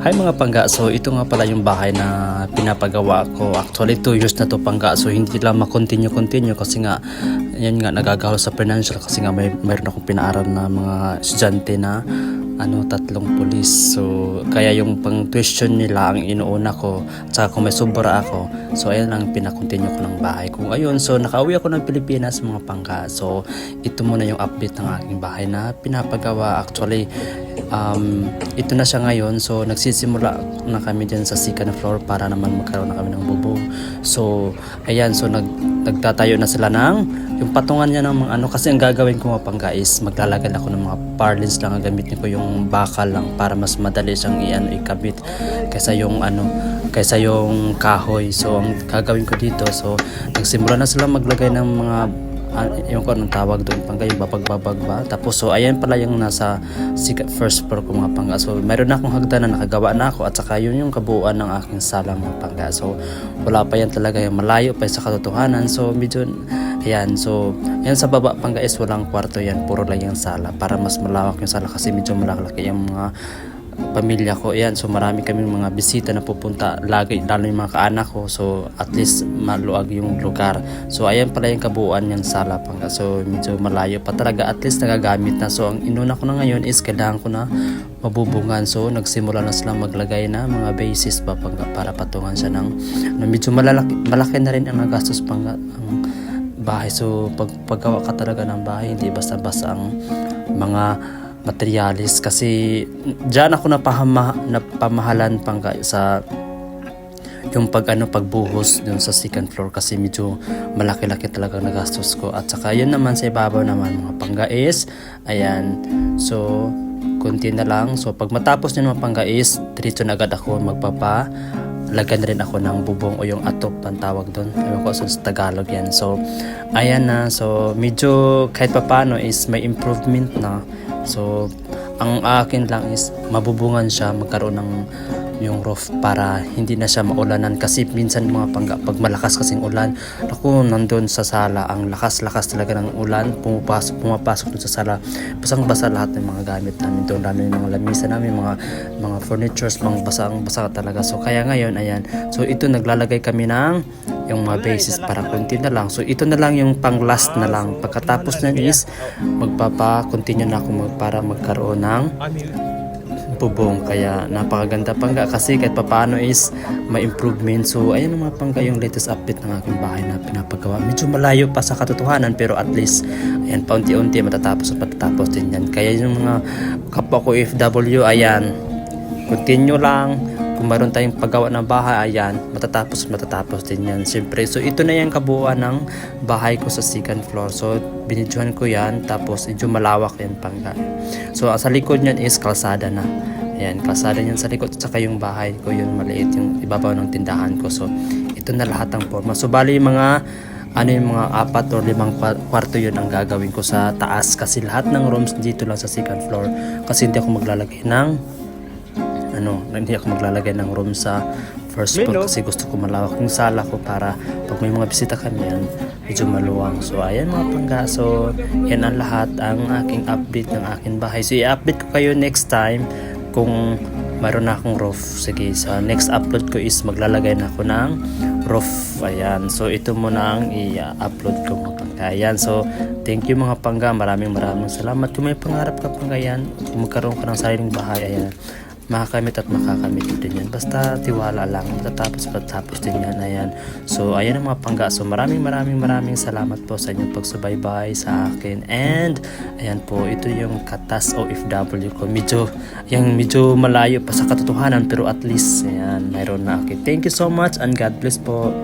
Hi mga pangga, so ito nga pala yung bahay na pinapagawa ko. Actually 2 years na to pangga, so hindi lang ma-continue kasi nga yan nga nagagahol sa financial kasi nga mayroon akong pinaaral na mga estudyante na 3 pulis. So kaya yung pang tuition nila ang inuuna ko, tsaka kung may sobra ako, so ayan lang pinakontinue ko ng bahay ko. Ayun, so nakauwi ako ng Pilipinas mga pangga. So ito muna yung update ng aking bahay na pinapagawa. Actually ito na siya ngayon, so nagsisimula na kami dyan sa second floor para naman magkaroon na kami ng bubong. So ayan, so nagtatayo na sila ng yung patungan niya ng mga kasi ang gagawin ko mga pangga is maglalagay ako ng mga parlins lang, ang gamitin ko yung bakal lang para mas madali siyang ikabit kaysa yung kahoy. So ang gagawin ko dito, so nagsimula na sila maglagay ng mga yung kung anong tawag doon pangga, yung babag ba. Tapos so ayan pala yung nasa first floor ko mga pangga. So meron na akong hagdan na nakagawa na ako, at saka yun yung kabuuan ng aking sala mga pangga. So wala pa yan talaga, yung malayo pa sa katotohanan. So medyo ayan, so ayan sa baba pangga is walang kwarto yan, puro lang yung sala para mas malawak yung sala kasi medyo malaki yung mga pamilya ko. Ayan, so marami kaming mga bisita na pupunta lagi, lalo yung mga kaanak ko, so at least maluag yung lugar. So ayan pala yung kabuuan yung sala pangga. So medyo malayo pa talaga, at least nagagamit na. So ang inuna ko na ngayon is kailangan ko na mabubungan. So nagsimula na silang maglagay na mga basis pa pangga para patungan siya ng medyo malaki na rin ang nagastos pangga ang bahay. So paggawa ka talaga ng bahay, hindi basta-basta ang mga materialis, kasi diyan ako napamahalan pangga sa yung pagbuhos dun sa second floor kasi medyo malaki-laki talaga nagastos ko. At saka yun naman sa ibabaw naman mga pangga is ayan, so konti na lang. So pag matapos nyo mga pangga is diretso na agad ako lagyan rin ako ng bubong o yung atop ang tawag doon. Ewan ko sa Tagalog yan. So ayan na, so medyo kahit papano is may improvement na. So ang akin lang is mabubungan siya, magkaroon ng yung roof para hindi na siya maulanan, kasi minsan mga pangga pag malakas kasing ulan, ako nandun sa sala, ang lakas talaga ng ulan, pumapasok dun sa sala, basang-basa lahat ng mga gamit namin doon, namin mga lamisa namin, mga furnitures, basa talaga. So kaya ngayon ayan, so ito naglalagay kami ng yung mga basis para konti na lang. So ito na lang yung pang last na lang, pagkatapos na is magpapa-continue na ako para magkaroon ng bubong. Kaya napakaganda pangga kasi kahit papaano is may improvement. So ayan mga pangga yung latest update ng aking bahay na pinapagawa. Medyo malayo pa sa katotohanan, pero at least ayan, paunti-unti matatapos din yan. Kaya yung mga kapwa ko FW, ayan, continue lang. Kung mayroon tayong paggawa ng bahay, ayan, matatapos din yan siyempre. So ito na yung kabuuan ng bahay ko sa second floor. So binidyohan ko yan, tapos medyo malawak yan pangga. So sa likod niyan is kalsada na. Ayan, kalsada niyan sa likod, at saka yung bahay ko yun maliit, yung ibabaw ng tindahan ko. So ito na lahat ng forma. So bali yung mga 4 or 5 kwarto yun ang gagawin ko sa taas, kasi lahat ng rooms dito lang sa second floor, kasi hindi ako maglalagay ng room sa first floor kasi gusto ko malawak yung sala ko para pag may mga bisita kami yan, medyo maluwang. So ayan mga pangga, so yan ang lahat ang aking update ng aking bahay. So i-update ko kayo next time kung mayroon na akong roof. Sige, sa next upload ko is maglalagay na ako ng roof. Ayan, so ito muna ang i-upload ko mga pangga. Ayan, so thank you mga pangga, maraming salamat. Kung may pangarap ka pangga yan, kung magkaroon ka ng sariling bahay, ayan, makakamit din yan. Basta tiwala lang, matatapos din yan. Ayan. So ayan ang mga pangga. So maraming salamat po sa inyong pagsubaybay sa akin. And ayan po, ito yung Katas OFW ko. Medyo malayo pa sa katotohanan, pero at least ayan, mayroon na. Okay, thank you so much and God bless po.